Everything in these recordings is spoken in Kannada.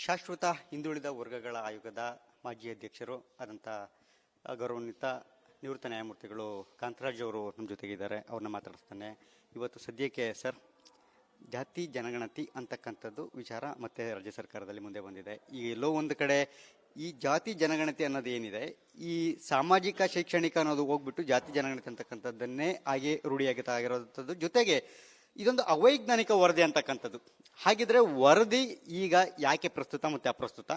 ಶಾಶ್ವತ ಹಿಂದುಳಿದ ವರ್ಗಗಳ ಆಯೋಗದ ಮಾಜಿ ಅಧ್ಯಕ್ಷರು ಆದಂಥ ಗೌರವಾನ್ವಿತ ನಿವೃತ್ತ ನ್ಯಾಯಮೂರ್ತಿಗಳು ಕಾಂತರಾಜ್ ಅವರು ನಮ್ಮ ಜೊತೆಗಿದ್ದಾರೆ. ಅವ್ರನ್ನ ಮಾತಾಡಿಸ್ತಾನೆ. ಇವತ್ತು ಸದ್ಯಕ್ಕೆ ಸರ್, ಜಾತಿ ಜನಗಣತಿ ಅಂತಕ್ಕಂಥದ್ದು ವಿಚಾರ ಮತ್ತೆ ರಾಜ್ಯ ಸರ್ಕಾರದಲ್ಲಿ ಮುಂದೆ ಬಂದಿದೆ. ಈಗ ಎಲ್ಲೋ ಒಂದು ಕಡೆ ಈ ಜಾತಿ ಜನಗಣತಿ ಅನ್ನೋದು ಏನಿದೆ, ಈ ಸಾಮಾಜಿಕ ಶೈಕ್ಷಣಿಕ ಅನ್ನೋದು ಹೋಗ್ಬಿಟ್ಟು ಜಾತಿ ಜನಗಣತಿ ಅಂತಕ್ಕಂಥದ್ದನ್ನೇ ಹಾಗೆ ರೂಢಿಯಾಗುತ್ತಾ ಆಗಿರೋಂಥದ್ದು. ಜೊತೆಗೆ ಇದೊಂದು ಅವೈಜ್ಞಾನಿಕ ವರದಿ ಅಂತಕ್ಕಂಥದ್ದು. ಹಾಗಿದ್ರೆ ವರದಿ ಈಗ ಯಾಕೆ ಪ್ರಸ್ತುತ ಮತ್ತೆ ಅಪ್ರಸ್ತುತ,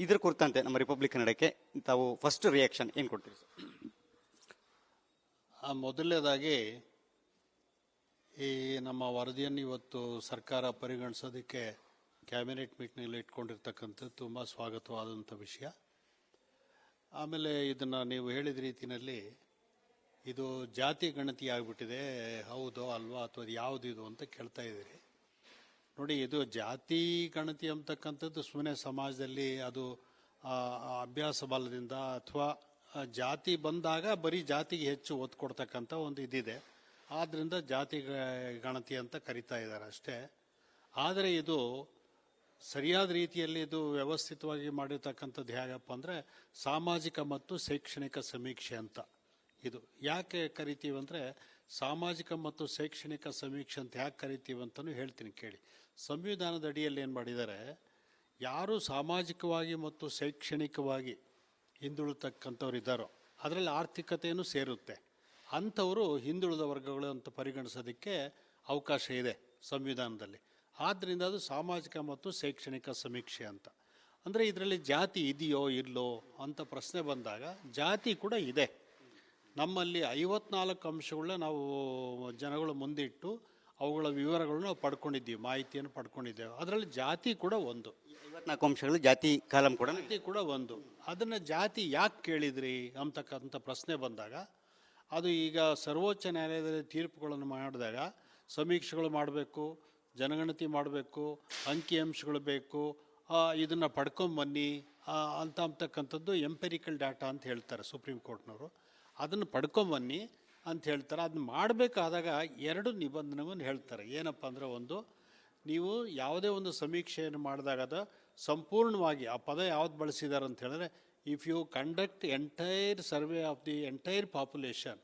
ಇದ್ರ ಕುರಿತಂತೆ ನಮ್ಮ ರಿಪಬ್ಲಿಕ್ ಕನ್ನಡಕ್ಕೆ ತಾವು ಫಸ್ಟ್ ರಿಯಾಕ್ಷನ್ ಏನು ಕೊಡ್ತೀರಿ ಸರ್? ಮೊದಲನೇದಾಗಿ ಈ ನಮ್ಮ ವರದಿಯನ್ನು ಇವತ್ತು ಸರ್ಕಾರ ಪರಿಗಣಿಸೋದಕ್ಕೆ ಕ್ಯಾಬಿನೆಟ್ ಮೀಟ್ನಲ್ಲಿ ಇಟ್ಕೊಂಡಿರ್ತಕ್ಕಂಥದ್ದು ತುಂಬ ಸ್ವಾಗತವಾದಂಥ ವಿಷಯ. ಆಮೇಲೆ ಇದನ್ನು ನೀವು ಹೇಳಿದ ರೀತಿಯಲ್ಲಿ ಇದು ಜಾತಿ ಗಣತಿ ಆಗಿಬಿಟ್ಟಿದೆ, ಹೌದೋ ಅಲ್ವಾ ಅಥವಾ ಅದು ಯಾವುದಿದು ಅಂತ ಕೇಳ್ತಾ ಇದ್ದೀರಿ. ನೋಡಿ, ಇದು ಜಾತಿ ಗಣತಿ ಅಂತಕ್ಕಂಥದ್ದು ಸುಮ್ಮನೆ ಸಮಾಜದಲ್ಲಿ ಅದು ಅಭ್ಯಾಸ ಬಲದಿಂದ ಅಥವಾ ಜಾತಿ ಬಂದಾಗ ಬರೀ ಜಾತಿಗೆ ಹೆಚ್ಚು ಒತ್ತು ಕೊಡ್ತಕ್ಕಂಥ ಒಂದು ಇದಿದೆ. ಆದ್ದರಿಂದ ಜಾತಿ ಗಣತಿ ಅಂತ ಕರಿತಾ ಇದ್ದಾರೆ ಅಷ್ಟೇ. ಆದರೆ ಇದು ಸರಿಯಾದ ರೀತಿಯಲ್ಲಿ ಇದು ವ್ಯವಸ್ಥಿತವಾಗಿ ಮಾಡಿರ್ತಕ್ಕಂಥದ್ದು ಹೇಗಪ್ಪ ಅಂದರೆ ಸಾಮಾಜಿಕ ಮತ್ತು ಶೈಕ್ಷಣಿಕ ಸಮೀಕ್ಷೆ ಅಂತ. ಇದು ಯಾಕೆ ಕರಿತೀವಿ ಅಂದರೆ, ಸಾಮಾಜಿಕ ಮತ್ತು ಶೈಕ್ಷಣಿಕ ಸಮೀಕ್ಷೆ ಅಂತ ಯಾಕೆ ಕರಿತೀವಿ ಅಂತಲೂ ಹೇಳ್ತೀನಿ ಕೇಳಿ. ಸಂವಿಧಾನದ ಅಡಿಯಲ್ಲಿ ಏನು ಮಾಡಿದ್ದಾರೆ, ಯಾರು ಸಾಮಾಜಿಕವಾಗಿ ಮತ್ತು ಶೈಕ್ಷಣಿಕವಾಗಿ ಹಿಂದುಳಿತಕ್ಕಂಥವ್ರು ಇದ್ದಾರೋ ಅದರಲ್ಲಿ ಆರ್ಥಿಕತೆಯೂ ಸೇರುತ್ತೆ, ಅಂಥವರು ಹಿಂದುಳಿದ ವರ್ಗಗಳು ಅಂತ ಪರಿಗಣಿಸೋದಕ್ಕೆ ಅವಕಾಶ ಇದೆ ಸಂವಿಧಾನದಲ್ಲಿ. ಆದ್ದರಿಂದ ಅದು ಸಾಮಾಜಿಕ ಮತ್ತು ಶೈಕ್ಷಣಿಕ ಸಮೀಕ್ಷೆ ಅಂತ. ಅಂದರೆ ಇದರಲ್ಲಿ ಜಾತಿ ಇದೆಯೋ ಇಲ್ಲೋ ಅಂತ ಪ್ರಶ್ನೆ ಬಂದಾಗ ಜಾತಿ ಕೂಡ ಇದೆ. ನಮ್ಮಲ್ಲಿ 54 ಅಂಶಗಳನ್ನ ನಾವು ಜನಗಳು ಮುಂದಿಟ್ಟು ಅವುಗಳ ವಿವರಗಳನ್ನು ನಾವು ಪಡ್ಕೊಂಡಿದ್ದೀವಿ, ಮಾಹಿತಿಯನ್ನು ಪಡ್ಕೊಂಡಿದ್ದೇವೆ. ಅದರಲ್ಲಿ ಜಾತಿ ಕೂಡ ಒಂದು. 54 ಅಂಶಗಳು ಜಾತಿ ಕಾಲಂ ಕೂಡ ಒಂದು. ಅದನ್ನು ಜಾತಿ ಯಾಕೆ ಕೇಳಿದ್ರಿ ಅಂತಕ್ಕಂಥ ಪ್ರಶ್ನೆ ಬಂದಾಗ, ಅದು ಈಗ ಸರ್ವೋಚ್ಚ ನ್ಯಾಯಾಲಯದಲ್ಲಿ ತೀರ್ಪುಗಳನ್ನು ಮಾಡಿದಾಗ ಸಮೀಕ್ಷೆಗಳು ಮಾಡಬೇಕು, ಜನಗಣತಿ ಮಾಡಬೇಕು, ಅಂಕಿಅಂಶಗಳು ಬೇಕು, ಇದನ್ನು ಪಡ್ಕೊಂಬನ್ನಿ ಅಂತಕ್ಕಂಥದ್ದು ಎಂಪೆರಿಕಲ್ ಡಾಟಾ ಅಂತ ಹೇಳ್ತಾರೆ ಸುಪ್ರೀಂ ಕೋರ್ಟ್ನವರು. ಅದನ್ನು ಪಡ್ಕೊಂಬನ್ನಿ ಅಂತ ಹೇಳ್ತಾರೆ. ಅದನ್ನ ಮಾಡಬೇಕಾದಾಗ 2 ನಿಬಂಧನೆಗಳನ್ನು ಹೇಳ್ತಾರೆ. ಏನಪ್ಪ ಅಂದರೆ, ಒಂದು, ನೀವು ಯಾವುದೇ ಒಂದು ಸಮೀಕ್ಷೆಯನ್ನು ಮಾಡಿದಾಗ ಅದು ಸಂಪೂರ್ಣವಾಗಿ, ಆ ಪದ ಯಾವ್ದು ಬಳಸಿದ್ದಾರೆ ಅಂತ ಹೇಳಿದ್ರೆ, if you conduct entire survey of the entire population,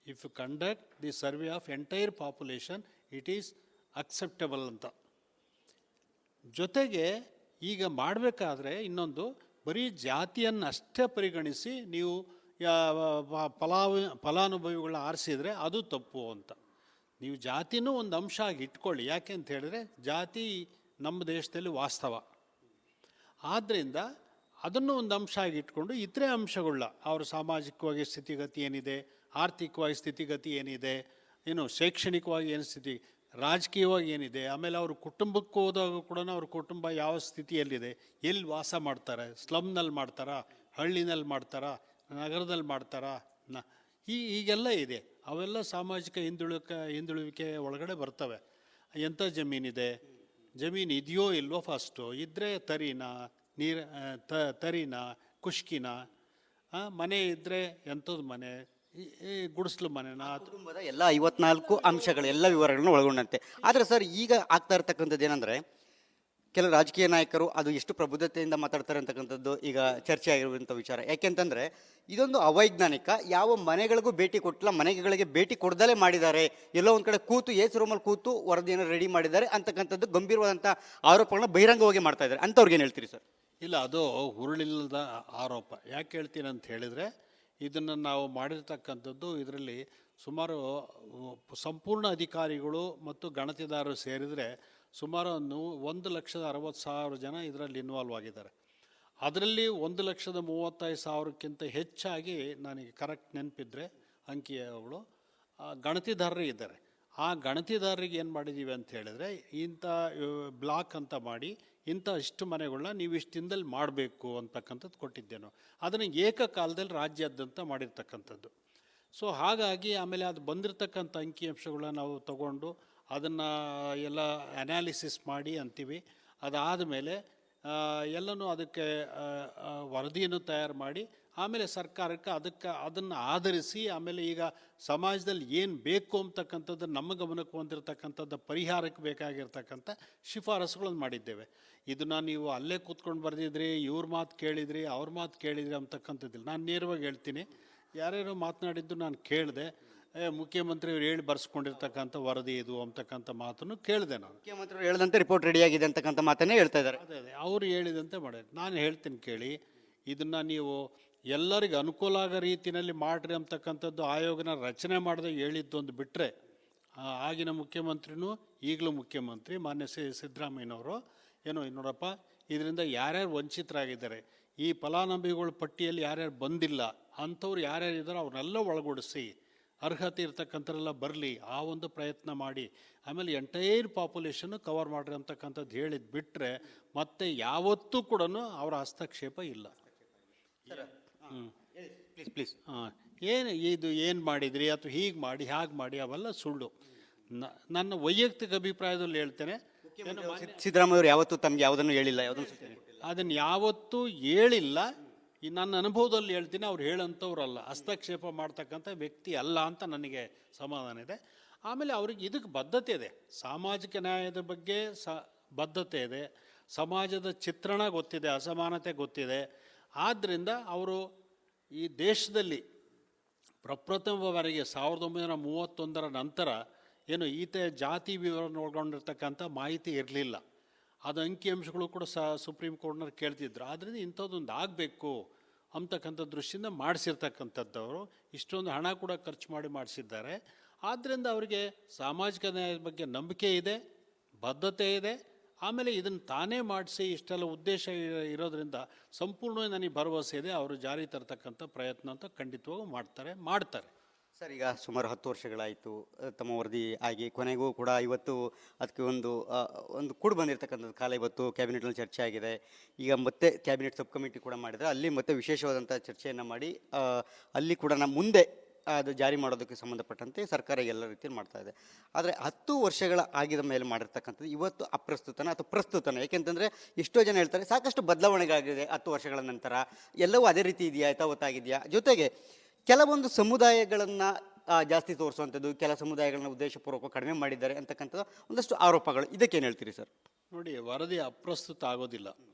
if you conduct the survey of entire population it is acceptable ಅಂತ. ಜೊತೆಗೆ ಈಗ ಮಾಡಬೇಕಾದ್ರೆ ಇನ್ನೊಂದು, ಬರೀ ಜಾತಿಯನ್ನು ಅಷ್ಟೇ ಪರಿಗಣಿಸಿ ನೀವು ಫಲಾನುಭವಿಗಳ ಆರಿಸಿದರೆ ಅದು ತಪ್ಪು ಅಂತ. ನೀವು ಜಾತಿನೂ ಒಂದು ಅಂಶ ಆಗಿ ಇಟ್ಕೊಳ್ಳಿ. ಯಾಕೆ ಅಂತ ಹೇಳಿದ್ರೆ, ಜಾತಿ ನಮ್ಮ ದೇಶದಲ್ಲಿ ವಾಸ್ತವ. ಆದ್ದರಿಂದ ಅದನ್ನು ಒಂದು ಅಂಶ ಆಗಿ ಇಟ್ಕೊಂಡು ಇತರೆ ಅಂಶಗಳನ್ನ, ಅವ್ರ ಸಾಮಾಜಿಕವಾಗಿ ಸ್ಥಿತಿಗತಿ ಏನಿದೆ, ಆರ್ಥಿಕವಾಗಿ ಸ್ಥಿತಿಗತಿ ಏನಿದೆ, ಏನು ಶೈಕ್ಷಣಿಕವಾಗಿ ಏನು ಸ್ಥಿತಿ, ರಾಜಕೀಯವಾಗಿ ಏನಿದೆ, ಆಮೇಲೆ ಅವ್ರ ಕುಟುಂಬಕ್ಕೆ ಹೋದಾಗ ಕೂಡ ಅವ್ರ ಕುಟುಂಬ ಯಾವ ಸ್ಥಿತಿಯಲ್ಲಿದೆ, ಎಲ್ಲಿ ವಾಸ ಮಾಡ್ತಾರೆ, ಸ್ಲಮ್ನಲ್ಲಿ ಮಾಡ್ತಾರಾ, ಹಳ್ಳಿನಲ್ಲಿ ಮಾಡ್ತಾರಾ, ನಗರದಲ್ಲಿ ಮಾಡ್ತಾರಾ, ಹೀಗೆಲ್ಲ ಇದೆ. ಅವೆಲ್ಲ ಸಾಮಾಜಿಕ ಹಿಂದುಳುವಿಕೆ ಒಳಗಡೆ ಬರ್ತವೆ. ಎಂಥ ಜಮೀನಿದೆ, ಜಮೀನು ಇದೆಯೋ ಇಲ್ವೋ ಫಸ್ಟು, ಇದ್ದರೆ ತರಿನ ಕುಷ್ಕಿನ, ಮನೆ ಇದ್ದರೆ ಎಂಥದ್ದು ಮನೆ, ಗುಡಿಸ್ಲು ಮನೆನ, ಕುಟುಂಬದ ಎಲ್ಲ 54 ಅಂಶಗಳು, ಎಲ್ಲ ವಿವರಗಳನ್ನು ಒಳಗೊಂಡಂತೆ. ಆದರೆ ಸರ್, ಈಗ ಆಗ್ತಾ ಇರ್ತಕ್ಕಂಥದ್ದು ಏನಂದರೆ, ಕೆಲವು ರಾಜಕೀಯ ನಾಯಕರು ಅದು ಎಷ್ಟು ಪ್ರಬುದ್ಧತೆಯಿಂದ ಮಾತಾಡ್ತಾರೆ ಅಂತಕ್ಕಂಥದ್ದು ಈಗ ಚರ್ಚೆ ಆಗಿರುವಂಥ ವಿಚಾರ. ಯಾಕೆಂತಂದರೆ, ಇದೊಂದು ಅವೈಜ್ಞಾನಿಕ, ಯಾವ ಮನೆಗಳಿಗೂ ಭೇಟಿ ಕೊಟ್ಟಿಲ್ಲ, ಮನೆಗಳಿಗೆ ಭೇಟಿ ಕೊಡ್ದಲೇ ಮಾಡಿದ್ದಾರೆ, ಎಲ್ಲೋ ಒಂದು ಕಡೆ ಕೂತು ಎಸಿ ರೂಮಲ್ಲಿ ಕೂತು ವರದಿಯನ್ನು ರೆಡಿ ಮಾಡಿದ್ದಾರೆ ಅಂತಕ್ಕಂಥದ್ದು ಗಂಭೀರವಾದಂಥ ಆರೋಪಗಳನ್ನ ಬಹಿರಂಗವಾಗಿ ಮಾಡ್ತಾ ಇದ್ದಾರೆ. ಅಂಥವ್ರಿಗೆ ಏನು ಹೇಳ್ತೀರಿ ಸರ್? ಇಲ್ಲ, ಅದು ಹುರುಳಿಲ್ಲದ ಆರೋಪ. ಯಾಕೆ ಹೇಳ್ತೀನಿ ಅಂತ ಹೇಳಿದರೆ, ಇದನ್ನು ನಾವು ಮಾಡಿರ್ತಕ್ಕಂಥದ್ದು, ಇದರಲ್ಲಿ ಸುಮಾರು ಸಂಪೂರ್ಣ ಅಧಿಕಾರಿಗಳು ಮತ್ತು ಗಣತಿದಾರರು ಸೇರಿದರೆ ಸುಮಾರು 1,60,000 ಜನ ಇದರಲ್ಲಿ ಇನ್ವಾಲ್ವ್ ಆಗಿದ್ದಾರೆ. ಅದರಲ್ಲಿ 1,35,000ಕ್ಕಿಂತ ಹೆಚ್ಚಾಗಿ, ನನಗೆ ಕರೆಕ್ಟ್ ನೆನಪಿದ್ರೆ ಅಂಕಿಗಳು, ಗಣತಿದಾರರೇ ಇದ್ದಾರೆ. ಆ ಗಣತಿದಾರರಿಗೆ ಏನು ಮಾಡಿದ್ದೀವಿ ಅಂತ ಹೇಳಿದ್ರೆ, ಇಂಥ ಬ್ಲಾಕ್ ಅಂತ ಮಾಡಿ ಇಷ್ಟು ಮನೆಗಳನ್ನ ನೀವು ಇಷ್ಟು ದಿನದಲ್ಲಿ ಮಾಡಬೇಕು ಅಂತಕ್ಕಂಥದ್ದು ಕೊಟ್ಟಿದ್ದೇನು. ಅದನ್ನು ಏಕಕಾಲದಲ್ಲಿ ರಾಜ್ಯಾದ್ಯಂತ ಮಾಡಿರ್ತಕ್ಕಂಥದ್ದು. ಸೊ ಹಾಗಾಗಿ ಆಮೇಲೆ ಅದು ಬಂದಿರತಕ್ಕಂಥ ಅಂಕಿಅಂಶಗಳನ್ನ ನಾವು ತಗೊಂಡು ಅದನ್ನು ಎಲ್ಲ ಅನಾಲಿಸಿಸ್ ಮಾಡಿ ಅಂತೀವಿ. ಅದಾದ ಮೇಲೆ ಎಲ್ಲನೂ ಅದಕ್ಕೆ ವರದಿಯನ್ನು ತಯಾರು ಮಾಡಿ ಆಮೇಲೆ ಸರ್ಕಾರಕ್ಕೆ ಅದನ್ನು ಆಧರಿಸಿ ಆಮೇಲೆ ಈಗ ಸಮಾಜದಲ್ಲಿ ಏನು ಬೇಕು ಅಂತಕ್ಕಂಥದ್ದು ನಮ್ಮ ಗಮನಕ್ಕೆ ಬಂದಿರತಕ್ಕಂಥದ್ದು ಪರಿಹಾರಕ್ಕೆ ಬೇಕಾಗಿರ್ತಕ್ಕಂಥ ಶಿಫಾರಸುಗಳನ್ನು ಮಾಡಿದ್ದೇವೆ. ಇದನ್ನು ನೀವು ಅಲ್ಲೇ ಕೂತ್ಕೊಂಡು ಬರೆದಿದ್ರಿ, ಇವ್ರ ಮಾತು ಕೇಳಿದ್ರಿ, ಅವ್ರ ಮಾತು ಕೇಳಿದ್ರಿ ಅಂತಕ್ಕಂಥದ್ದಿಲ್ಲ. ನಾನು ನೇರವಾಗಿ ಹೇಳ್ತೀನಿ, ಯಾರ್ಯಾರೋ ಮಾತನಾಡಿದ್ದು ನಾನು ಕೇಳಿದೆ. ಮುಖ್ಯಮಂತ್ರಿಯವರು ಹೇಳಿ ಬರ್ಸ್ಕೊಂಡಿರ್ತಕ್ಕಂಥ ವರದಿ ಇದು ಅಂತಕ್ಕಂಥ ಮಾತನ್ನು ಕೇಳಿದೆ. ನಾನು ಮುಖ್ಯಮಂತ್ರಿಗಳು ಹೇಳಿದಂತೆ ರಿಪೋರ್ಟ್ ರೆಡಿಯಾಗಿದೆ ಅಂತಕ್ಕಂಥ ಮಾತನ್ನೇ ಹೇಳ್ತಾ ಇದ್ದಾರೆ. ಅದೇ ಅವರು ಹೇಳಿದಂತೆ ಮಾಡಿದ್ರು. ನಾನು ಹೇಳ್ತೀನಿ ಕೇಳಿ, ಇದನ್ನು ನೀವು ಎಲ್ಲರಿಗೂ ಅನುಕೂಲ ಆಗೋ ರೀತಿಯಲ್ಲಿ ಮಾಡ್ರಿ ಅಂತಕ್ಕಂಥದ್ದು ಆಯೋಗನ ರಚನೆ ಮಾಡಿದಾಗ ಹೇಳಿದ್ದೊಂದು ಬಿಟ್ಟರೆ, ಆಗಿನ ಮುಖ್ಯಮಂತ್ರಿನೂ ಈಗಲೂ ಮುಖ್ಯಮಂತ್ರಿ ಮಾನ್ಯ ಸಿದ್ದರಾಮಯ್ಯನವರು ಏನೋ ನೋಡಪ್ಪ, ಇದರಿಂದ ಯಾರ್ಯಾರು ವಂಚಿತರಾಗಿದ್ದಾರೆ, ಈ ಫಲಾನುಭವಿಗಳ ಪಟ್ಟಿಯಲ್ಲಿ ಯಾರ್ಯಾರು ಬಂದಿಲ್ಲ ಅಂಥವ್ರು ಯಾರ್ಯಾರು ಇದ್ದಾರೋ ಅವ್ರನ್ನೆಲ್ಲ ಒಳಗೂಡಿಸಿ ಅರ್ಹತೆ ಇರ್ತಕ್ಕಂಥರೆಲ್ಲ ಬರಲಿ, ಆ ಒಂದು ಪ್ರಯತ್ನ ಮಾಡಿ ಆಮೇಲೆ ಎಂಟೈರ್ ಪಾಪ್ಯುಲೇಷನ್ ಕವರ್ ಮಾಡ್ರಿ ಅಂತಕ್ಕಂಥದ್ದು ಹೇಳಿದ್ದು ಬಿಟ್ಟರೆ ಮತ್ತೆ ಯಾವತ್ತೂ ಕೂಡ ಅವರ ಹಸ್ತಕ್ಷೇಪ ಇಲ್ಲ. ಪ್ಲೀಸ್ ಏನು ಮಾಡಿದ್ರಿ ಅಥವಾ ಹೀಗೆ ಮಾಡಿ ಹಾಗೆ ಮಾಡಿ ಅವೆಲ್ಲ ಸುಳ್ಳು. ನನ್ನ ವೈಯಕ್ತಿಕ ಅಭಿಪ್ರಾಯದಲ್ಲಿ ಹೇಳ್ತೇನೆ, ಸಿದ್ದರಾಮಯ್ಯವರು ಯಾವತ್ತೂ ತಮಗೆ ಯಾವುದನ್ನು ಹೇಳಿಲ್ಲ, ಅದನ್ನು ಯಾವತ್ತೂ ಹೇಳಿಲ್ಲ. ಈ ನನ್ನ ಅನುಭವದಲ್ಲಿ ಹೇಳ್ತೀನಿ, ಅವ್ರು ಹೇಳೋಂಥವ್ರಲ್ಲ, ಹಸ್ತಕ್ಷೇಪ ಮಾಡ್ತಕ್ಕಂಥ ವ್ಯಕ್ತಿ ಅಲ್ಲ ಅಂತ ನನಗೆ ಸಮಾಧಾನ ಇದೆ. ಆಮೇಲೆ ಅವ್ರಿಗೆ ಇದಕ್ಕೆ ಬದ್ಧತೆ ಇದೆ, ಸಾಮಾಜಿಕ ನ್ಯಾಯದ ಬಗ್ಗೆ ಬದ್ಧತೆ ಇದೆ, ಸಮಾಜದ ಚಿತ್ರಣ ಗೊತ್ತಿದೆ, ಅಸಮಾನತೆ ಗೊತ್ತಿದೆ. ಆದ್ದರಿಂದ ಅವರು ಈ ದೇಶದಲ್ಲಿ ಪ್ರಪ್ರಥಮ ಬಾರಿಗೆ 1931 ನಂತರ ಏನು ಈತ ಜಾತಿ ವಿವರವನ್ನು ಒಳಗೊಂಡಿರ್ತಕ್ಕಂಥ ಮಾಹಿತಿ ಇರಲಿಲ್ಲ. ಅದು ಅಂಕಿಅಂಶಗಳು ಕೂಡ ಸುಪ್ರೀಂ ಕೋರ್ಟ್ನವ್ರು ಕೇಳ್ತಿದ್ರು. ಆದ್ದರಿಂದ ಇಂಥದ್ದೊಂದು ಆಗಬೇಕು ಅಂತಕ್ಕಂಥ ದೃಷ್ಟಿಯಿಂದ ಮಾಡಿಸಿರ್ತಕ್ಕಂಥದ್ದವರು ಇಷ್ಟೊಂದು ಹಣ ಕೂಡ ಖರ್ಚು ಮಾಡಿ ಮಾಡಿಸಿದ್ದಾರೆ. ಆದ್ದರಿಂದ ಅವರಿಗೆ ಸಾಮಾಜಿಕ ನ್ಯಾಯದ ಬಗ್ಗೆ ನಂಬಿಕೆ ಇದೆ, ಬದ್ಧತೆ ಇದೆ. ಆಮೇಲೆ ಇದನ್ನು ತಾನೇ ಮಾಡಿಸಿ ಇಷ್ಟೆಲ್ಲ ಉದ್ದೇಶ ಇರೋದ್ರಿಂದ ಸಂಪೂರ್ಣವಾಗಿ ನನಗೆ ಭರವಸೆ ಇದೆ, ಅವರು ಜಾರಿ ತರ್ತಕ್ಕಂಥ ಪ್ರಯತ್ನ ಅಂತ ಖಂಡಿತವಾಗೂ ಮಾಡ್ತಾರೆ. ಸರ್, ಈಗ ಸುಮಾರು 10 ವರ್ಷಗಳಾಯಿತು ತಮ್ಮ ವರದಿ ಆಗಿ, ಕೊನೆಗೂ ಕೂಡ ಇವತ್ತು ಅದಕ್ಕೆ ಒಂದು ಕೂಡು ಬಂದಿರತಕ್ಕಂಥದ್ದು ಕಾಲ ಇವತ್ತು ಕ್ಯಾಬಿನೆಟ್ನಲ್ಲಿ ಚರ್ಚೆ ಆಗಿದೆ. ಈಗ ಮತ್ತೆ ಕ್ಯಾಬಿನೆಟ್ ಸಬ್ ಕಮಿಟಿ ಕೂಡ ಮಾಡಿದರೆ ಅಲ್ಲಿ ಮತ್ತೆ ವಿಶೇಷವಾದಂಥ ಚರ್ಚೆಯನ್ನು ಮಾಡಿ ಅಲ್ಲಿ ಕೂಡ ಮುಂದೆ ಅದು ಜಾರಿ ಮಾಡೋದಕ್ಕೆ ಸಂಬಂಧಪಟ್ಟಂತೆ ಸರ್ಕಾರ ಎಲ್ಲ ರೀತಿಯಲ್ಲಿ ಮಾಡ್ತಾ ಇದೆ. ಆದರೆ 10 ವರ್ಷಗಳ ಆಗಿದ ಮೇಲೆ ಮಾಡಿರ್ತಕ್ಕಂಥದ್ದು ಇವತ್ತು ಅಪ್ರಸ್ತುತನ ಅಥವಾ ಪ್ರಸ್ತುತನ, ಏಕೆಂತಂದರೆ ಎಷ್ಟೋ ಜನ ಹೇಳ್ತಾರೆ ಸಾಕಷ್ಟು ಬದಲಾವಣೆಗಳಾಗಿದೆ 10 ವರ್ಷಗಳ ನಂತರ, ಎಲ್ಲವೂ ಅದೇ ರೀತಿ ಇದೆಯಾ, ಯಥಾವತ್ತಾಗಿದೆಯಾ. ಜೊತೆಗೆ ಕೆಲವೊಂದು ಸಮುದಾಯಗಳನ್ನು ಜಾಸ್ತಿ ತೋರಿಸುವಂಥದ್ದು, ಕೆಲ ಸಮುದಾಯಗಳನ್ನ ಉದ್ದೇಶಪೂರ್ವಕ ಕಡಿಮೆ ಮಾಡಿದ್ದಾರೆ ಅಂತಕ್ಕಂಥದ್ದು ಒಂದಷ್ಟು ಆರೋಪಗಳು. ಇದಕ್ಕೇನು ಹೇಳ್ತೀರಿ ಸರ್? ನೋಡಿ, ವರದಿ ಅಪ್ರಸ್ತುತ ಆಗೋದಿಲ್ಲ.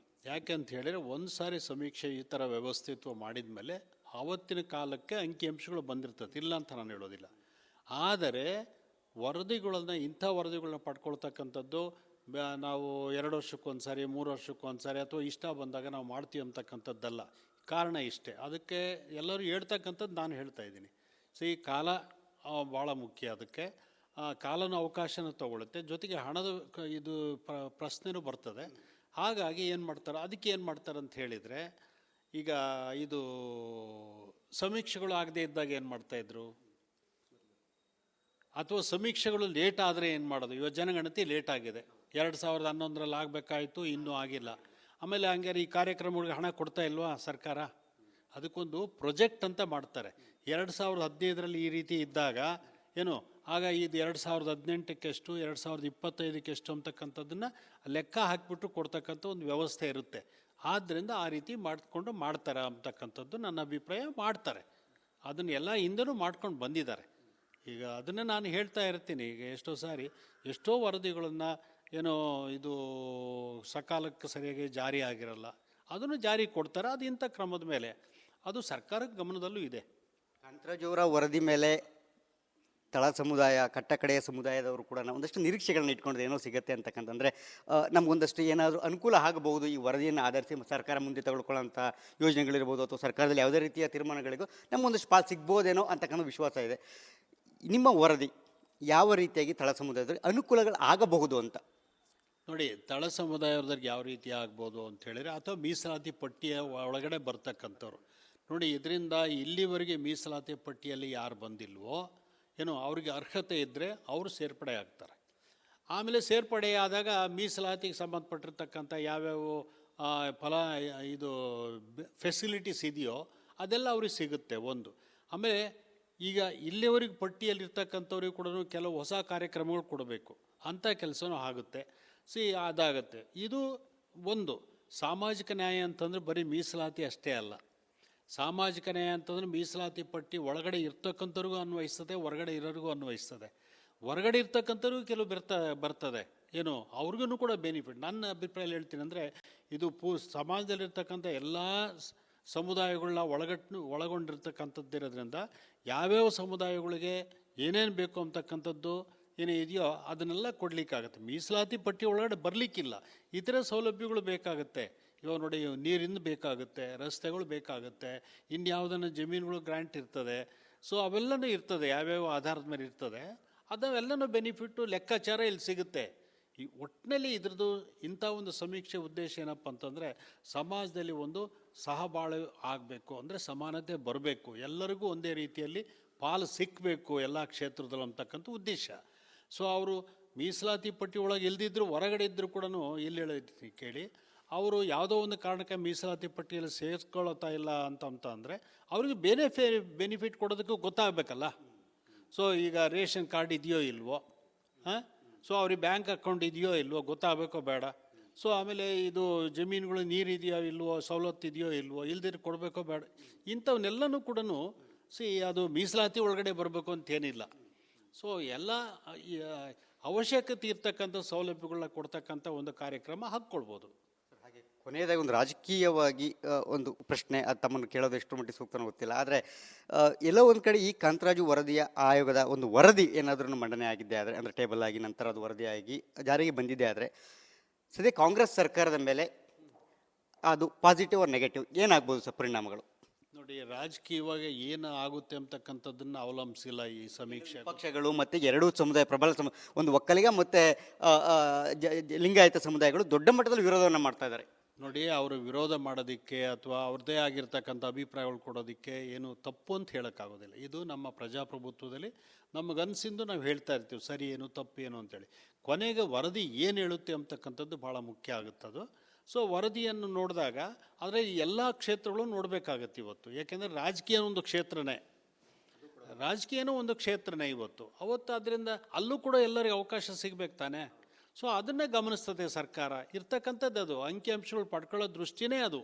ಯಾಕೆ ಅಂತ ಹೇಳಿದರೆ, ಒಂದು ಸಾರಿ ಸಮೀಕ್ಷೆ ಈ ಥರ ವ್ಯವಸ್ಥಿತ್ವ ಮಾಡಿದ ಮೇಲೆ ಆವತ್ತಿನ ಕಾಲಕ್ಕೆ ಅಂಕಿಅಂಶಗಳು ಬಂದಿರ್ತದೆ, ಇಲ್ಲ ಅಂತ ನಾನು ಹೇಳೋದಿಲ್ಲ. ಆದರೆ ವರದಿಗಳನ್ನು, ಇಂಥ ವರದಿಗಳನ್ನ ಪಡ್ಕೊಳ್ತಕ್ಕಂಥದ್ದು ನಾವು 2 ವರ್ಷಕ್ಕೊಂದು ಸಾರಿ, 3 ವರ್ಷಕ್ಕೊಂದು ಸಾರಿ ಅಥವಾ ಇಷ್ಟ ಬಂದಾಗ ನಾವು ಮಾಡ್ತೀವಿ ಅಂತಕ್ಕಂಥದ್ದಲ್ಲ. ಕಾರಣ ಇಷ್ಟೇ, ಅದಕ್ಕೆ ಎಲ್ಲರೂ ಹೇಳ್ತಕ್ಕಂಥದ್ದು ನಾನು ಹೇಳ್ತಾ ಇದ್ದೀನಿ. ಸೊ ಈ ಕಾಲ ಭಾಳ ಮುಖ್ಯ, ಅದಕ್ಕೆ ಕಾಲನ ಅವಕಾಶನ ತಗೊಳುತ್ತೆ, ಜೊತೆಗೆ ಹಣದ ಇದು ಪ್ರಶ್ನೆನೂ ಬರ್ತದೆ. ಹಾಗಾಗಿ ಏನು ಮಾಡ್ತಾರೆ, ಅದಕ್ಕೆ ಏನು ಮಾಡ್ತಾರೆ ಅಂತ ಹೇಳಿದರೆ, ಈಗ ಇದು ಸಮೀಕ್ಷೆಗಳು ಆಗದೆ ಇದ್ದಾಗ ಏನು ಮಾಡ್ತಾಯಿದ್ರು, ಅಥವಾ ಸಮೀಕ್ಷೆಗಳು ಲೇಟ್ ಆದರೆ ಏನು ಮಾಡೋದು. ಇವಾಗ ಜನಗಣತಿ ಲೇಟ್ ಆಗಿದೆ, 2011ರಲ್ಲಿ ಆಗಬೇಕಾಯಿತು, ಇನ್ನೂ ಆಗಿಲ್ಲ. ಆಮೇಲೆ ಹಂಗಾರೆ ಈ ಕಾರ್ಯಕ್ರಮಗಳಿಗೆ ಹಣ ಕೊಡ್ತಾ ಇಲ್ವಾ ಸರ್ಕಾರ? ಅದಕ್ಕೊಂದು ಪ್ರೊಜೆಕ್ಟ್ ಅಂತ ಮಾಡ್ತಾರೆ. 2015ರಲ್ಲಿ ಈ ರೀತಿ ಇದ್ದಾಗ ಏನು ಆಗ ಇದು 2018ಕ್ಕೆ ಎಷ್ಟು, 2025ಕ್ಕೆ ಎಷ್ಟು ಅಂತಕ್ಕಂಥದ್ದನ್ನು ಲೆಕ್ಕ ಹಾಕಿಬಿಟ್ಟು ಕೊಡ್ತಕ್ಕಂಥ ಒಂದು ವ್ಯವಸ್ಥೆ ಇರುತ್ತೆ. ಆದ್ದರಿಂದ ಆ ರೀತಿ ಮಾಡ್ತಾರೆ ಅಂತಕ್ಕಂಥದ್ದು ನನ್ನ ಅಭಿಪ್ರಾಯ. ಮಾಡ್ತಾರೆ, ಅದನ್ನೆಲ್ಲ ಹಿಂದೆನೂ ಮಾಡ್ಕೊಂಡು ಬಂದಿದ್ದಾರೆ. ಈಗ ಅದನ್ನೇ ನಾನು ಹೇಳ್ತಾ ಇರ್ತೀನಿ. ಈಗ ಎಷ್ಟೋ ವರದಿಗಳನ್ನು ಏನೋ ಇದು ಸಕಾಲಕ್ಕೆ ಸರಿಯಾಗಿ ಜಾರಿ ಆಗಿರಲ್ಲ, ಅದನ್ನು ಜಾರಿ ಕೊಡ್ತಾರೆ. ಅದು ಇಂಥ ಕ್ರಮದ ಮೇಲೆ ಅದು ಸರ್ಕಾರಕ್ಕೆ ಗಮನದಲ್ಲೂ ಇದೆ. ಕಾಂತರಾಜ್ ಅವರ ವರದಿ ಮೇಲೆ ತಳ ಸಮುದಾಯ, ಕಟ್ಟಕಡೆಯ ಸಮುದಾಯದವರು ಕೂಡ ಒಂದಷ್ಟು ನಿರೀಕ್ಷೆಗಳನ್ನ ಇಟ್ಕೊಂಡಿದೆ, ಏನೋ ಸಿಗುತ್ತೆ ಅಂತಕ್ಕಂತಂದರೆ ನಮಗೊಂದಷ್ಟು ಏನಾದರೂ ಅನುಕೂಲ ಆಗಬಹುದು ಈ ವರದಿಯನ್ನು ಆಧರಿಸಿ ಸರ್ಕಾರ ಮುಂದೆ ತಗೊಳ್ಕೊಳ್ಳೋಂಥ ಯೋಜನೆಗಳಿರ್ಬೋದು ಅಥವಾ ಸರ್ಕಾರದಲ್ಲಿ ಯಾವುದೇ ರೀತಿಯ ತೀರ್ಮಾನಗಳಿಗೂ ನಮಗೊಂದಷ್ಟು ಪಾಲು ಸಿಗ್ಬೋದೇನೋ ಅಂತಕ್ಕಂಥ ವಿಶ್ವಾಸ ಇದೆ. ನಿಮ್ಮ ವರದಿ ಯಾವ ರೀತಿಯಾಗಿ ತಳ ಸಮುದಾಯದವ್ರಿಗೆ ಅನುಕೂಲಗಳು ಆಗಬಹುದು ಅಂತ? ನೋಡಿ, ತಳ ಸಮುದಾಯದವ್ರಿಗೆ ಯಾವ ರೀತಿ ಆಗ್ಬೋದು ಅಂತ ಹೇಳಿದರೆ, ಅಥವಾ ಮೀಸಲಾತಿ ಪಟ್ಟಿಯ ಒಳಗಡೆ ಬರ್ತಕ್ಕಂಥವ್ರು ನೋಡಿ, ಇದರಿಂದ ಇಲ್ಲಿವರೆಗೆ ಮೀಸಲಾತಿ ಪಟ್ಟಿಯಲ್ಲಿ ಯಾರು ಬಂದಿಲ್ವೋ ಏನೋ ಅವ್ರಿಗೆ ಅರ್ಹತೆ ಇದ್ದರೆ ಅವರು ಸೇರ್ಪಡೆ ಆಗ್ತಾರೆ. ಆಮೇಲೆ ಸೇರ್ಪಡೆಯಾದಾಗ ಮೀಸಲಾತಿಗೆ ಸಂಬಂಧಪಟ್ಟಿರ್ತಕ್ಕಂಥ ಯಾವ್ಯಾವ ಇದು ಫೆಸಿಲಿಟೀಸ್ ಇದೆಯೋ ಅದೆಲ್ಲ ಅವ್ರಿಗೆ ಸಿಗುತ್ತೆ ಒಂದು. ಆಮೇಲೆ ಈಗ ಇಲ್ಲಿವರೆಗೆ ಪಟ್ಟಿಯಲ್ಲಿರ್ತಕ್ಕಂಥವ್ರಿಗೆ ಕೂಡ ಕೆಲವು ಹೊಸ ಕಾರ್ಯಕ್ರಮಗಳು ಕೊಡಬೇಕು, ಅಂಥ ಕೆಲಸನೂ ಆಗುತ್ತೆ. ಅದಾಗತ್ತೆ. ಇದು ಒಂದು ಸಾಮಾಜಿಕ ನ್ಯಾಯ ಅಂತಂದರೆ ಬರೀ ಮೀಸಲಾತಿ ಅಷ್ಟೇ ಅಲ್ಲ, ಸಾಮಾಜಿಕ ನ್ಯಾಯ ಅಂತಂದ್ರೆ ಮೀಸಲಾತಿ ಪಟ್ಟಿ ಒಳಗಡೆ ಇರ್ತಕ್ಕಂಥವ್ರಿಗೂ ಅನ್ವಯಿಸ್ತದೆ, ಹೊರಗಡೆ ಇರೋರಿಗೂ ಅನ್ವಯಿಸ್ತದೆ. ಹೊರಗಡೆ ಇರ್ತಕ್ಕಂಥವ್ರಿಗೂ ಕೆಲವು ಬರ್ತದೆ, ಏನು ಅವ್ರಿಗೂ ಕೂಡ ಬೆನಿಫಿಟ್. ನನ್ನ ಅಭಿಪ್ರಾಯ ಹೇಳ್ತೀನಿ ಅಂದರೆ, ಇದು ಸಮಾಜದಲ್ಲಿರ್ತಕ್ಕಂಥ ಎಲ್ಲ ಸಮುದಾಯಗಳನ್ನ ಒಳಗೊಂಡಿರ್ತಕ್ಕಂಥದ್ದಿರೋದ್ರಿಂದ ಯಾವ್ಯಾವ ಸಮುದಾಯಗಳಿಗೆ ಏನೇನು ಬೇಕು ಅಂತಕ್ಕಂಥದ್ದು ಏನೇ ಇದೆಯೋ ಅದನ್ನೆಲ್ಲ ಕೊಡಲಿಕ್ಕಾಗತ್ತೆ. ಮೀಸಲಾತಿ ಪಟ್ಟಿ ಒಳಗಡೆ ಬರಲಿಕ್ಕಿಲ್ಲ, ಇತರ ಸೌಲಭ್ಯಗಳು ಬೇಕಾಗುತ್ತೆ. ಇವಾಗ ನೋಡಿ, ನೀರಿಂದ ಬೇಕಾಗುತ್ತೆ, ರಸ್ತೆಗಳು ಬೇಕಾಗುತ್ತೆ, ಇನ್ಯಾವುದನ್ನು ಜಮೀನುಗಳು ಗ್ರ್ಯಾಂಟ್ ಇರ್ತದೆ. ಸೊ ಅವೆಲ್ಲನೂ ಇರ್ತದೆ, ಯಾವ್ಯಾವ ಆಧಾರದ ಮೇಲೆ ಇರ್ತದೆ, ಅದೆಲ್ಲನೂ ಬೆನಿಫಿಟ್ಟು ಲೆಕ್ಕಾಚಾರ ಇಲ್ಲಿ ಸಿಗುತ್ತೆ. ಈ ಒಟ್ಟಿನಲ್ಲಿ ಇದ್ರದ್ದು ಇಂಥ ಒಂದು ಸಮೀಕ್ಷೆ ಉದ್ದೇಶ ಏನಪ್ಪ ಅಂತಂದರೆ, ಸಮಾಜದಲ್ಲಿ ಒಂದು ಸಹಬಾಳ್ವೆ ಆಗಬೇಕು, ಅಂದರೆ ಸಮಾನತೆ ಬರಬೇಕು, ಎಲ್ಲರಿಗೂ ಒಂದೇ ರೀತಿಯಲ್ಲಿ ಪಾಲು ಸಿಕ್ಕಬೇಕು ಎಲ್ಲ ಕ್ಷೇತ್ರದಲ್ಲಿ ಅಂತಕ್ಕಂಥ ಉದ್ದೇಶ. ಸೊ ಅವರು ಮೀಸಲಾತಿ ಪಟ್ಟಿ ಒಳಗೆ ಇಲ್ದಿದ್ರು ಹೊರಗಡೆ ಇದ್ದರೂ ಕೂಡ ಇಲ್ಲಿ ಹೇಳಿರ್ತೀನಿ ಕೇಳಿ, ಅವರು ಯಾವುದೋ ಒಂದು ಕಾರಣಕ್ಕೆ ಮೀಸಲಾತಿ ಪಟ್ಟಿಯಲ್ಲಿ ಸೇರಿಸ್ಕೊಳ್ತಾ ಇಲ್ಲ ಅಂತ ಅಂದರೆ ಅವ್ರಿಗೆ ಬೆನಿಫಿಟ್ ಕೊಡೋದಕ್ಕೂ ಗೊತ್ತಾಗಬೇಕಲ್ಲ. ಸೊ ಈಗ ರೇಷನ್ ಕಾರ್ಡ್ ಇದೆಯೋ ಇಲ್ವೋ, ಹಾಂ, ಸೊ ಅವ್ರಿಗೆ ಬ್ಯಾಂಕ್ ಅಕೌಂಟ್ ಇದೆಯೋ ಇಲ್ವೋ ಗೊತ್ತಾಗಬೇಕೋ ಬೇಡ. ಸೊ ಆಮೇಲೆ ಇದು ಜಮೀನುಗಳು ನೀರು ಇದೆಯೋ ಇಲ್ವೋ, ಸವಲತ್ತು ಇದೆಯೋ ಇಲ್ವೋ, ಇಲ್ದಿರ ಕೊಡಬೇಕೋ ಬೇಡ. ಇಂಥವನ್ನೆಲ್ಲನೂ ಕೂಡ ಅದು ಮೀಸಲಾತಿ ಒಳಗಡೆ ಬರಬೇಕು ಅಂತೇನಿಲ್ಲ. ಸೊ ಎಲ್ಲ ಅವಶ್ಯಕತೆ ಇರ್ತಕ್ಕಂಥ ಸೌಲಭ್ಯಗಳನ್ನ ಕೊಡ್ತಕ್ಕಂಥ ಒಂದು ಕಾರ್ಯಕ್ರಮ ಹಾಕ್ಕೊಳ್ಬೋದು. ಹಾಗೆ ಕೊನೆಯದಾಗಿ ಒಂದು ರಾಜಕೀಯವಾಗಿ ಒಂದು ಪ್ರಶ್ನೆ, ಅದು ತಮ್ಮನ್ನು ಕೇಳೋದು ಎಷ್ಟು ಮಟ್ಟಿಗೆ ಸೂಕ್ತನೋ ಗೊತ್ತಿಲ್ಲ, ಆದರೆ ಎಲ್ಲೋ ಒಂದು ಕಡೆ ಈ ಕಾಂತರಾಜು ವರದಿಯ ಆಯೋಗದ ಒಂದು ವರದಿ ಏನಾದ್ರೂ ಮಂಡನೆ ಆಗಿದ್ದೇ ಆದರೆ, ಅಂದರೆ ಟೇಬಲ್ ಆಗಿ ನಂತರ ಅದು ವರದಿಯಾಗಿ ಜಾರಿಗೆ ಬಂದಿದ್ದೇ ಆದರೆ, ಸದ್ಯ ಕಾಂಗ್ರೆಸ್ ಸರ್ಕಾರದ ಮೇಲೆ ಅದು ಪಾಸಿಟಿವ್ ಆರ್ ನೆಗೆಟಿವ್ ಏನಾಗ್ಬೋದು ಸರ್ ಪರಿಣಾಮಗಳು? ನೋಡಿ, ರಾಜಕೀಯವಾಗಿ ಏನು ಆಗುತ್ತೆ ಅಂತಕ್ಕಂಥದ್ದನ್ನು ಅವಲಂಬಿಸಿಲ್ಲ ಈ ಸಮೀಕ್ಷೆ. ಪಕ್ಷಗಳು ಮತ್ತು ಎರಡೂ ಸಮುದಾಯ ಪ್ರಬಲ ಒಂದು ಒಕ್ಕಲಿಗ ಮತ್ತು ಲಿಂಗಾಯತ ಸಮುದಾಯಗಳು ದೊಡ್ಡ ಮಟ್ಟದಲ್ಲಿ ವಿರೋಧವನ್ನು ಮಾಡ್ತಾ ಇದ್ದಾರೆ. ನೋಡಿ, ಅವರು ವಿರೋಧ ಮಾಡೋದಕ್ಕೆ ಅಥವಾ ಅವ್ರದ್ದೇ ಆಗಿರ್ತಕ್ಕಂಥ ಅಭಿಪ್ರಾಯಗಳು ಕೊಡೋದಕ್ಕೆ ಏನು ತಪ್ಪು ಅಂತ ಹೇಳೋಕ್ಕಾಗೋದಿಲ್ಲ. ಇದು ನಮ್ಮ ಪ್ರಜಾಪ್ರಭುತ್ವದಲ್ಲಿ ನಮಗನ್ಸಿಂದು ನಾವು ಹೇಳ್ತಾ ಇರ್ತೀವಿ ಸರಿ ಏನು ತಪ್ಪು ಏನು ಅಂತೇಳಿ. ಕೊನೆಗೆ ವರದಿ ಏನು ಹೇಳುತ್ತೆ ಅಂತಕ್ಕಂಥದ್ದು ಭಾಳ ಮುಖ್ಯ ಆಗುತ್ತದು. ಸೊ ವರದಿಯನ್ನು ನೋಡಿದಾಗ ಆದರೆ ಎಲ್ಲ ಕ್ಷೇತ್ರಗಳು ನೋಡಬೇಕಾಗತ್ತೆ ಇವತ್ತು. ಯಾಕೆಂದರೆ ರಾಜಕೀಯ ಒಂದು ಕ್ಷೇತ್ರನೇ ಇವತ್ತು. ಅವತ್ತು ಅದರಿಂದ ಅಲ್ಲೂ ಕೂಡ ಎಲ್ಲರಿಗೂ ಅವಕಾಶ ಸಿಗಬೇಕು ತಾನೆ. ಸೊ ಅದನ್ನೇ ಗಮನಿಸ್ತದೆ ಸರ್ಕಾರ. ಇರ್ತಕ್ಕಂಥದ್ದು ಅದು ಅಂಕಿಅಂಶಗಳು ಪಡ್ಕೊಳ್ಳೋ ದೃಷ್ಟಿನೇ ಅದು.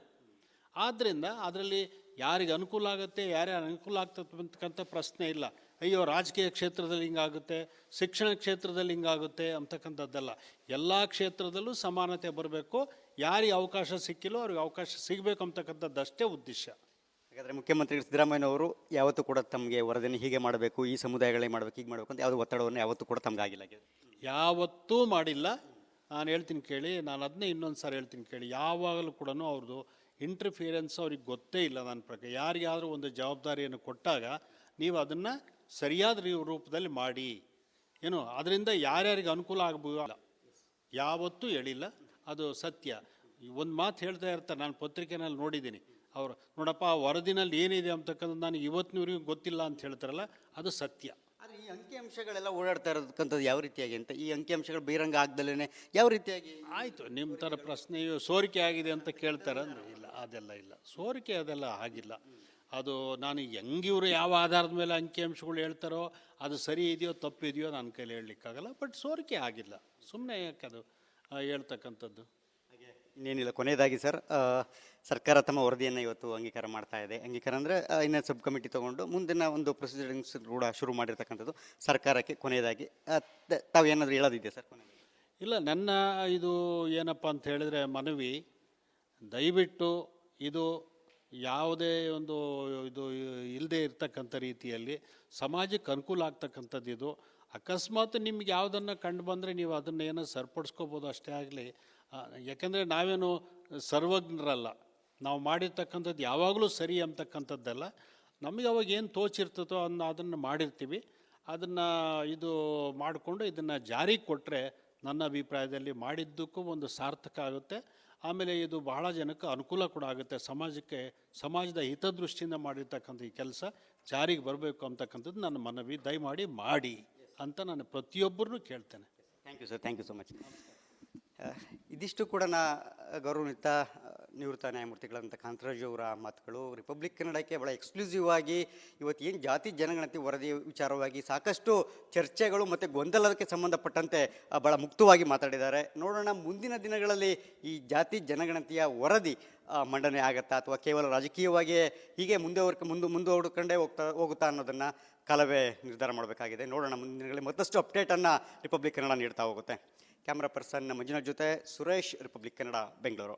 ಆದ್ದರಿಂದ ಅದರಲ್ಲಿ ಯಾರಿಗೆ ಅನುಕೂಲ ಆಗುತ್ತೆ, ಯಾರ್ಯಾರು ಅನುಕೂಲ ಆಗ್ತಕ್ಕಂಥ ಪ್ರಶ್ನೆ ಇಲ್ಲ. ಅಯ್ಯೋ ರಾಜಕೀಯ ಕ್ಷೇತ್ರದಲ್ಲಿ ಹಿಂಗಾಗುತ್ತೆ, ಶಿಕ್ಷಣ ಕ್ಷೇತ್ರದಲ್ಲಿ ಹಿಂಗಾಗುತ್ತೆ ಅಂತಕ್ಕಂಥದ್ದಲ್ಲ. ಎಲ್ಲ ಕ್ಷೇತ್ರದಲ್ಲೂ ಸಮಾನತೆ ಬರಬೇಕು. ಯಾರಿಗೆ ಅವಕಾಶ ಸಿಕ್ಕಿಲ್ಲೋ ಅವ್ರಿಗೆ ಅವಕಾಶ ಸಿಗಬೇಕು ಅಂತಕ್ಕಂಥದ್ದಷ್ಟೇ ಉದ್ದೇಶ. ಹಾಗಾದರೆ ಮುಖ್ಯಮಂತ್ರಿ ಸಿದ್ದರಾಮಯ್ಯನವರು ಯಾವತ್ತೂ ಕೂಡ ತಮಗೆ ವರದಿಯನ್ನು ಹೀಗೆ ಮಾಡಬೇಕು, ಈ ಸಮುದಾಯಗಳಿಗೆ ಮಾಡಬೇಕು, ಹೀಗೆ ಮಾಡಬೇಕು ಅಂತ ಯಾವುದೋ ಒತ್ತಡವನ್ನು ಯಾವತ್ತೂ ಕೂಡ ತಮಗಾಗಿಲ್ಲ? ಯಾವತ್ತೂ ಮಾಡಿಲ್ಲ. ನಾನು ಹೇಳ್ತೀನಿ ಕೇಳಿ, ನಾನು ಅದನ್ನೇ ಇನ್ನೊಂದು ಸಾರಿ ಹೇಳ್ತೀನಿ ಕೇಳಿ, ಯಾವಾಗಲೂ ಕೂಡ ಅವ್ರದ್ದು ಇಂಟರ್ಫಿಯರೆನ್ಸ್ ಅವ್ರಿಗೆ ಗೊತ್ತೇ ಇಲ್ಲ. ನನ್ನ ಪ್ರಕಾರ ಯಾರಿಗಾದರೂ ಒಂದು ಜವಾಬ್ದಾರಿಯನ್ನು ಕೊಟ್ಟಾಗ ನೀವು ಅದನ್ನು ಸರಿಯಾದ ರೂಪದಲ್ಲಿ ಮಾಡಿ, ಏನು ಅದರಿಂದ ಯಾರ್ಯಾರಿಗೆ ಅನುಕೂಲ ಆಗ್ಬೋದಲ್ಲ ಯಾವತ್ತೂ ಹೇಳಿಲ್ಲ. ಅದು ಸತ್ಯ. ಒಂದು ಮಾತು ಹೇಳ್ತಾ ಇರ್ತಾರೆ, ನಾನು ಪತ್ರಿಕೆನಲ್ಲಿ ನೋಡಿದ್ದೀನಿ. ಅವರು ನೋಡಪ್ಪ ವರದಿನಲ್ಲಿ ಏನಿದೆ ಅಂತಕ್ಕಂಥದ್ದು ನನಗೆ ಇವತ್ತಿನವರೆಗೂ ಗೊತ್ತಿಲ್ಲ ಅಂತ ಹೇಳ್ತಾರಲ್ಲ, ಅದು ಸತ್ಯ. ಆದರೆ ಈ ಅಂಕಿಅಂಶಗಳೆಲ್ಲ ಓಡಾಡ್ತಾ ಇರತಕ್ಕಂಥದ್ದು ಯಾವ ರೀತಿಯಾಗಿ ಅಂತ, ಈ ಅಂಕಿಅಂಶಗಳು ಬಹಿರಂಗ ಆಗ್ದಲೇ ಯಾವ ರೀತಿಯಾಗಿ? ಆಯಿತು, ನಿಮ್ಮ ಥರ ಪ್ರಶ್ನೆಯು ಸೋರಿಕೆ ಆಗಿದೆ ಅಂತ ಕೇಳ್ತಾರೆ ಅಂದರೆ ಇಲ್ಲ, ಅದೆಲ್ಲ ಇಲ್ಲ, ಸೋರಿಕೆ ಅದೆಲ್ಲ ಆಗಿಲ್ಲ. ಅದು ನಾನು ಹೆಂಗಿವರು ಯಾವ ಆಧಾರದ ಮೇಲೆ ಅಂಕಿಅಂಶಗಳು ಹೇಳ್ತಾರೋ ಅದು ಸರಿ ಇದೆಯೋ ತಪ್ಪಿದೆಯೋ ನನ್ನ ಕೈಲಿ ಹೇಳಲಿಕ್ಕಾಗಲ್ಲ. ಬಟ್ ಸೋರಿಕೆ ಆಗಿಲ್ಲ, ಸುಮ್ಮನೆ ಯಾಕೆ ಅದು ಹೇಳ್ತಕ್ಕಂಥದ್ದು. ಹಾಗೆ ಇನ್ನೇನಿಲ್ಲ, ಕೊನೆಯದಾಗಿ ಸರ್, ಸರ್ಕಾರ ತಮ್ಮ ವರದಿಯನ್ನು ಇವತ್ತು ಅಂಗೀಕಾರ ಮಾಡ್ತಾ ಇದೆ. ಅಂಗೀಕಾರ ಅಂದರೆ ಇನ್ನೊಂದು ಸಬ್ ಕಮಿಟಿ ತೊಗೊಂಡು ಮುಂದಿನ ಒಂದು ಪ್ರೊಸೀಜರಿಂಗ್ಸ್ ಕೂಡ ಶುರು ಮಾಡಿರ್ತಕ್ಕಂಥದ್ದು ಸರ್ಕಾರಕ್ಕೆ. ಕೊನೆಯದಾಗಿ ತಾವೇನಾದರೂ ಹೇಳೋದಿದೆ ಸರ್ ಕೊನೆಯದಾಗಿ? ಇಲ್ಲ, ನನ್ನ ಇದು ಏನಪ್ಪ ಅಂತ ಹೇಳಿದ್ರೆ ಮನವಿ, ದಯವಿಟ್ಟು ಇದು ಯಾವುದೇ ಒಂದು ಇದು ಇಲ್ಲದೆ ಇರ್ತಕ್ಕಂಥ ರೀತಿಯಲ್ಲಿ ಸಮಾಜಕ್ಕೆ ಅನುಕೂಲ ಆಗ್ತಕ್ಕಂಥದ್ದು ಇದು. ಅಕಸ್ಮಾತ್ ನಿಮ್ಗೆ ಯಾವುದನ್ನು ಕಂಡು ಬಂದರೆ ನೀವು ಅದನ್ನು ಏನೋ ಸರಿಪಡಿಸ್ಕೋಬೋದು ಅಷ್ಟೇ ಆಗಲಿ. ಯಾಕೆಂದರೆ ನಾವೇನು ಸರ್ವಜ್ಞರಲ್ಲ, ನಾವು ಮಾಡಿರ್ತಕ್ಕಂಥದ್ದು ಯಾವಾಗಲೂ ಸರಿ ಅಂತಕ್ಕಂಥದ್ದಲ್ಲ. ನಮಗೆ ಅವಾಗ ಏನು ತೋಚಿರ್ತದೋ ಅದನ್ನು ಮಾಡಿರ್ತೀವಿ. ಅದನ್ನು ಇದು ಮಾಡಿಕೊಂಡು ಇದನ್ನು ಜಾರಿಗೆ ಕೊಟ್ಟರೆ ನನ್ನ ಅಭಿಪ್ರಾಯದಲ್ಲಿ ಮಾಡಿದ್ದಕ್ಕೂ ಒಂದು ಸಾರ್ಥಕ ಆಗುತ್ತೆ. ಆಮೇಲೆ ಇದು ಬಹಳ ಜನಕ್ಕೆ ಅನುಕೂಲ ಕೂಡ ಆಗುತ್ತೆ. ಸಮಾಜದ ಹಿತದೃಷ್ಟಿಯಿಂದ ಮಾಡಿರ್ತಕ್ಕಂಥ ಈ ಕೆಲಸ ಜಾರಿಗೆ ಬರಬೇಕು ಅಂತಕ್ಕಂಥದ್ದು ನನ್ನ ಮನವಿ. ದಯಮಾಡಿ ಮಾಡಿ ಅಂತ ನಾನು ಪ್ರತಿಯೊಬ್ಬರನ್ನು ಕೇಳ್ತೇನೆ. Thank you sir, thank you so much. ಇದಿಷ್ಟು ಕೂಡ ಗೌರವಾನ್ವಿತ ನಿವೃತ್ತ ನ್ಯಾಯಮೂರ್ತಿಗಳಂತ ಕಾಂತರಾಜು ಅವರ ಮಾತುಗಳು. ರಿಪಬ್ಲಿಕ್ ಕನ್ನಡಕ್ಕೆ ಭಾಳ ಎಕ್ಸ್ಕ್ಲೂಸಿವ್ ಆಗಿ ಇವತ್ತು ಏನು ಜಾತಿ ಜನಗಣತಿ ವರದಿ ವಿಚಾರವಾಗಿ ಸಾಕಷ್ಟು ಚರ್ಚೆಗಳು ಮತ್ತು ಗೊಂದಲಕ್ಕೆ ಸಂಬಂಧಪಟ್ಟಂತೆ ಭಾಳ ಮುಕ್ತವಾಗಿ ಮಾತಾಡಿದ್ದಾರೆ. ನೋಡೋಣ ಮುಂದಿನ ದಿನಗಳಲ್ಲಿ ಈ ಜಾತಿ ಜನಗಣತಿಯ ವರದಿ ಮಂಡನೆ ಆಗತ್ತಾ ಅಥವಾ ಕೇವಲ ರಾಜಕೀಯವಾಗಿಯೇ ಹೀಗೆ ಮುಂದುವರ್ಕೊಂಡೇ ಹೋಗುತ್ತಾ ಅನ್ನೋದನ್ನು ಕಾಲವೇ ನಿರ್ಧಾರ ಮಾಡಬೇಕಾಗಿದೆ. ನೋಡೋಣ ಮುಂದಿನ ದಿನಗಳಲ್ಲಿ ಮತ್ತಷ್ಟು ಅಪ್ಡೇಟನ್ನು ರಿಪಬ್ಲಿಕ್ ಕನ್ನಡ ನೀಡ್ತಾ ಹೋಗುತ್ತೆ. ಕ್ಯಾಮ್ರಾ ಪರ್ಸನ್ ಮಂಜುನಾಥ್ ಜೊತೆ ಸುರೇಶ್, ರಿಪಬ್ಲಿಕ್ ಕನ್ನಡ, ಬೆಂಗಳೂರು.